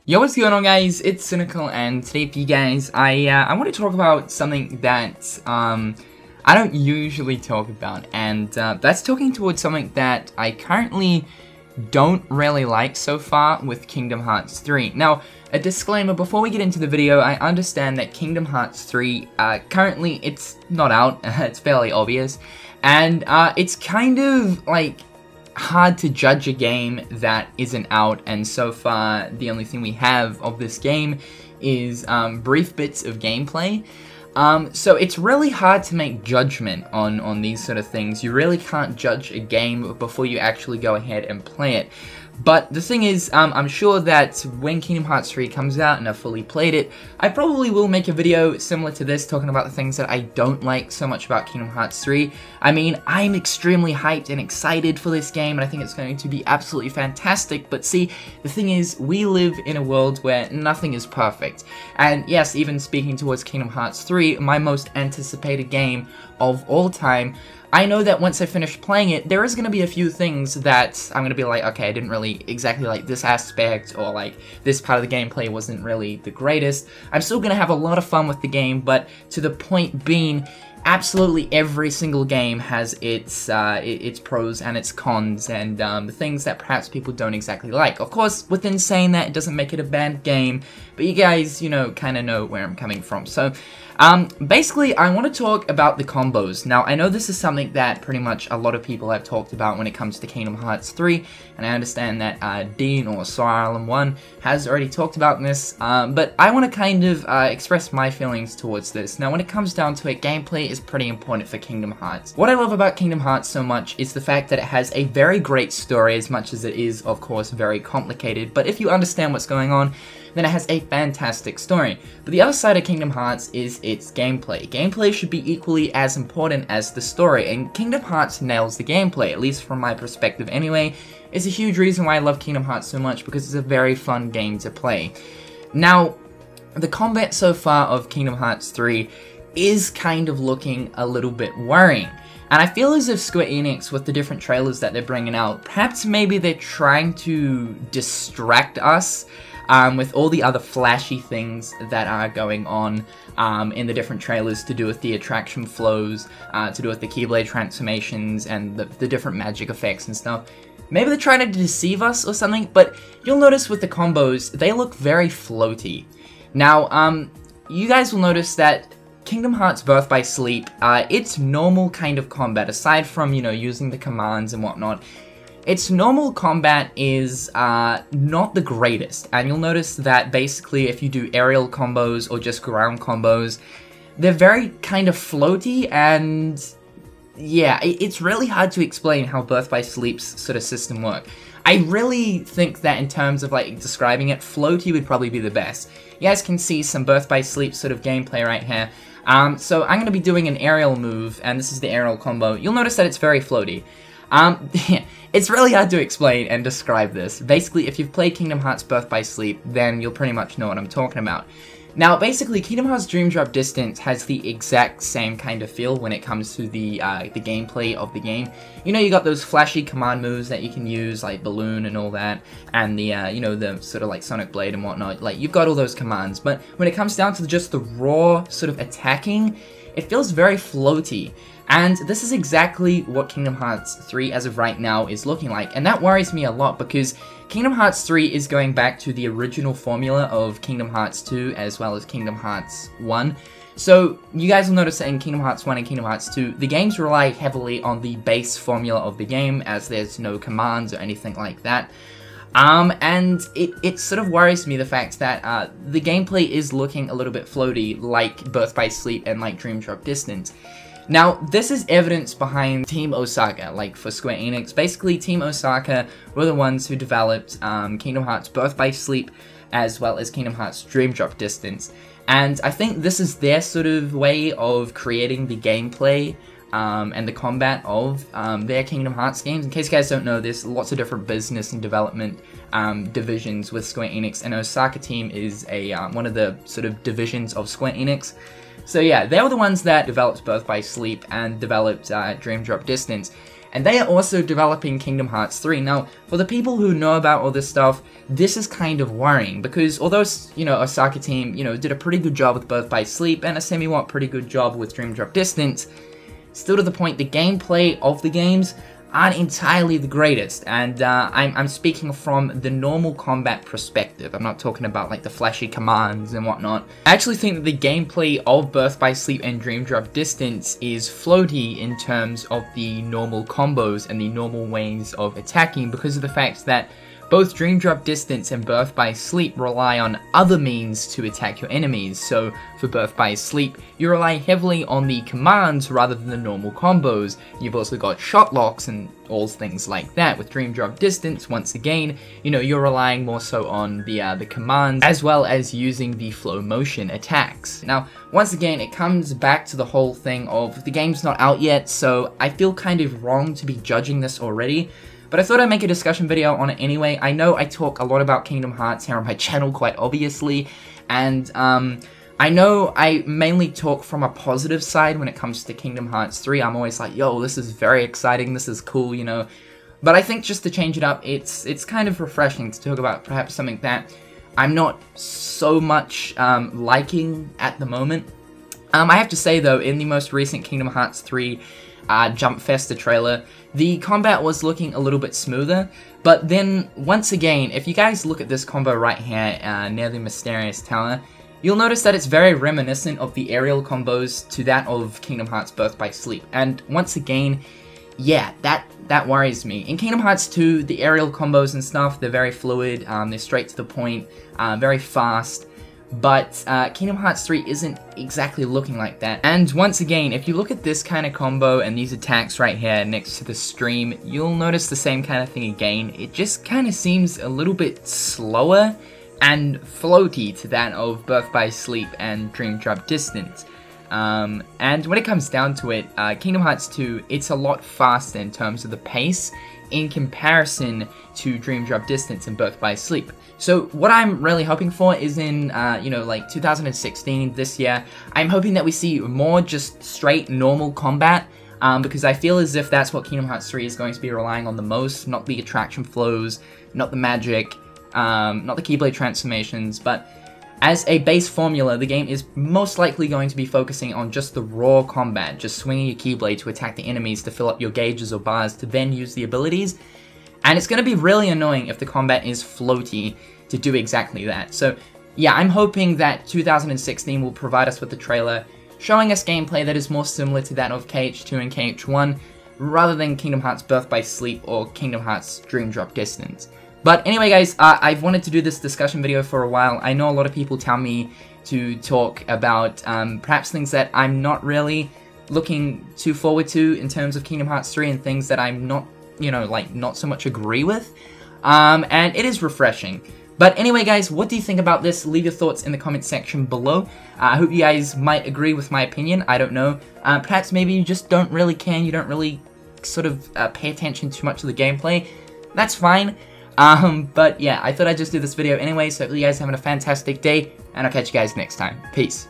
Yo, what's going on, guys? It's Cynical, and today for you guys, I want to talk about something that I don't usually talk about, and that's talking towards something that I currently don't really like so far with Kingdom Hearts 3. Now, a disclaimer before we get into the video, I understand that Kingdom Hearts 3, currently it's not out, it's fairly obvious, and it's kind of like hard to judge a game that isn't out, and so far the only thing we have of this game is brief bits of gameplay. So it's really hard to make judgment on these sort of things. You really can't judge a game before you actually go ahead and play it. But the thing is, I'm sure that when Kingdom Hearts 3 comes out and I've fully played it, I probably will make a video similar to this, talking about the things that I don't like so much about Kingdom Hearts 3. I mean, I'm extremely hyped and excited for this game, and I think it's going to be absolutely fantastic, but see, the thing is, we live in a world where nothing is perfect. And yes, even speaking towards Kingdom Hearts 3, my most anticipated game of all time, I know that once I finish playing it, there is going to be a few things that I'm going to be like, okay, I didn't really exactly like this aspect, or like, this part of the gameplay wasn't really the greatest. I'm still going to have a lot of fun with the game, but to the point being, absolutely every single game has its pros and its cons, and the things that perhaps people don't exactly like. Of course, within saying that, it doesn't make it a bad game, but you guys, you know, kind of know where I'm coming from. So, basically, I want to talk about the combos. Now, I know this is something that pretty much a lot of people have talked about when it comes to Kingdom Hearts 3, and I understand that Dean or Star Island 1 has already talked about this, but I want to kind of express my feelings towards this. Now, when it comes down to it, gameplay is pretty important for Kingdom Hearts. What I love about Kingdom Hearts so much is the fact that it has a very great story, as much as it is, of course, very complicated, but if you understand what's going on, then it has a fantastic story. But the other side of Kingdom Hearts is its gameplay. Gameplay should be equally as important as the story, and Kingdom Hearts nails the gameplay, at least from my perspective anyway. It's a huge reason why I love Kingdom Hearts so much, because it's a very fun game to play. Now, the combat so far of Kingdom Hearts 3 is kind of looking a little bit worrying. And I feel as if Square Enix, with the different trailers that they're bringing out, perhaps maybe they're trying to distract us with all the other flashy things that are going on in the different trailers, to do with the attraction flows, to do with the Keyblade transformations, and the different magic effects and stuff. Maybe they're trying to deceive us or something, but you'll notice with the combos, they look very floaty. Now, you guys will notice that Kingdom Hearts Birth by Sleep, its normal kind of combat, aside from, you know, using the commands and whatnot, its normal combat is not the greatest, and you'll notice that basically if you do aerial combos or just ground combos, they're very kind of floaty, and yeah, it's really hard to explain how Birth by Sleep's sort of system works. I really think that in terms of like describing it, floaty would probably be the best. You guys can see some Birth by Sleep sort of gameplay right here. So I'm going to be doing an aerial move, and this is the aerial combo. You'll notice that it's very floaty. It's really hard to explain and describe this. Basically, if you've played Kingdom Hearts Birth by Sleep, then you'll pretty much know what I'm talking about. Now, basically, Kingdom Hearts Dream Drop Distance has the exact same kind of feel when it comes to the gameplay of the game. You know, you got those flashy command moves that you can use, like Balloon and all that, and the, you know, the sort of like Sonic Blade and whatnot. Like, you've got all those commands, but when it comes down to just the raw sort of attacking, it feels very floaty. And this is exactly what Kingdom Hearts 3 as of right now is looking like, and that worries me a lot, because Kingdom Hearts 3 is going back to the original formula of Kingdom Hearts 2 as well as Kingdom Hearts 1. So you guys will notice that in Kingdom Hearts 1 and Kingdom Hearts 2, the games rely heavily on the base formula of the game, as there's no commands or anything like that. And it sort of worries me, the fact that the gameplay is looking a little bit floaty, like Birth by Sleep and like Dream Drop Distance. Now, this is evidence behind Team Osaka, like for Square Enix. Basically, Team Osaka were the ones who developed Kingdom Hearts Birth by Sleep, as well as Kingdom Hearts Dream Drop Distance. And I think this is their sort of way of creating the gameplay and the combat of their Kingdom Hearts games. In case you guys don't know, there's lots of different business and development divisions with Square Enix, and Osaka Team is one of the sort of divisions of Square Enix. So yeah, they were the ones that developed Birth by Sleep and developed Dream Drop Distance. and they are also developing Kingdom Hearts 3. Now, for the people who know about all this stuff, this is kind of worrying, because although, you know, Osaka team, you know, did a pretty good job with Birth by Sleep, and a somewhat pretty good job with Dream Drop Distance, still to the point, the gameplay of the games aren't entirely the greatest, and I'm speaking from the normal combat perspective. I'm not talking about like the flashy commands and whatnot. I actually think that the gameplay of Birth by Sleep and Dream Drop Distance is floaty in terms of the normal combos and the normal ways of attacking, because of the fact that both Dream Drop Distance and Birth by Sleep rely on other means to attack your enemies. So for Birth by Sleep, you rely heavily on the commands rather than the normal combos. You've also got shot locks and all things like that. With Dream Drop Distance, once again, you know, you're relying more so on the commands, as well as using the flow motion attacks. Now, once again, it comes back to the whole thing of the game's not out yet, so I feel kind of wrong to be judging this already. But I thought I'd make a discussion video on it anyway. I know I talk a lot about Kingdom Hearts here on my channel, quite obviously, and I know I mainly talk from a positive side when it comes to Kingdom Hearts 3. I'm always like, yo, this is very exciting, this is cool, you know. But I think just to change it up, it's kind of refreshing to talk about perhaps something that I'm not so much liking at the moment. I have to say though, in the most recent Kingdom Hearts 3 Jump Festa trailer, the combat was looking a little bit smoother, but then once again, if you guys look at this combo right here near the Mysterious Tower, you'll notice that it's very reminiscent of the aerial combos to that of Kingdom Hearts Birth by Sleep. And once again, yeah, that worries me. In Kingdom Hearts 2, the aerial combos and stuff, they're very fluid, they're straight to the point, very fast. But Kingdom Hearts 3 isn't exactly looking like that. And once again, if you look at this kind of combo and these attacks right here next to the stream, you'll notice the same kind of thing again. It just kind of seems a little bit slower and floaty to that of Birth by Sleep and Dream Drop Distance. And when it comes down to it, Kingdom Hearts 2, it's a lot faster in terms of the pace in comparison to Dream Drop Distance and Birth by Sleep. So what I'm really hoping for is in, you know, like 2016, this year, I'm hoping that we see more just straight normal combat, because I feel as if that's what Kingdom Hearts 3 is going to be relying on the most, not the attraction flows, not the magic, not the Keyblade transformations, but as a base formula, the game is most likely going to be focusing on just the raw combat, just swinging your Keyblade to attack the enemies to fill up your gauges or bars to then use the abilities. And it's going to be really annoying if the combat is floaty to do exactly that. So yeah, I'm hoping that 2016 will provide us with a trailer showing us gameplay that is more similar to that of KH2 and KH1, rather than Kingdom Hearts Birth by Sleep or Kingdom Hearts Dream Drop Distance. But anyway guys, I've wanted to do this discussion video for a while. I know a lot of people tell me to talk about perhaps things that I'm not really looking too forward to in terms of Kingdom Hearts 3 and things that I'm not, you know, like not so much agree with. And it is refreshing. But anyway guys, what do you think about this? Leave your thoughts in the comment section below. I hope you guys might agree with my opinion, I don't know. Perhaps maybe you just don't really care, you don't really sort of pay attention too much to the gameplay. That's fine. But yeah, I thought I'd just do this video anyway, so hopefully you guys are having a fantastic day, and I'll catch you guys next time. Peace.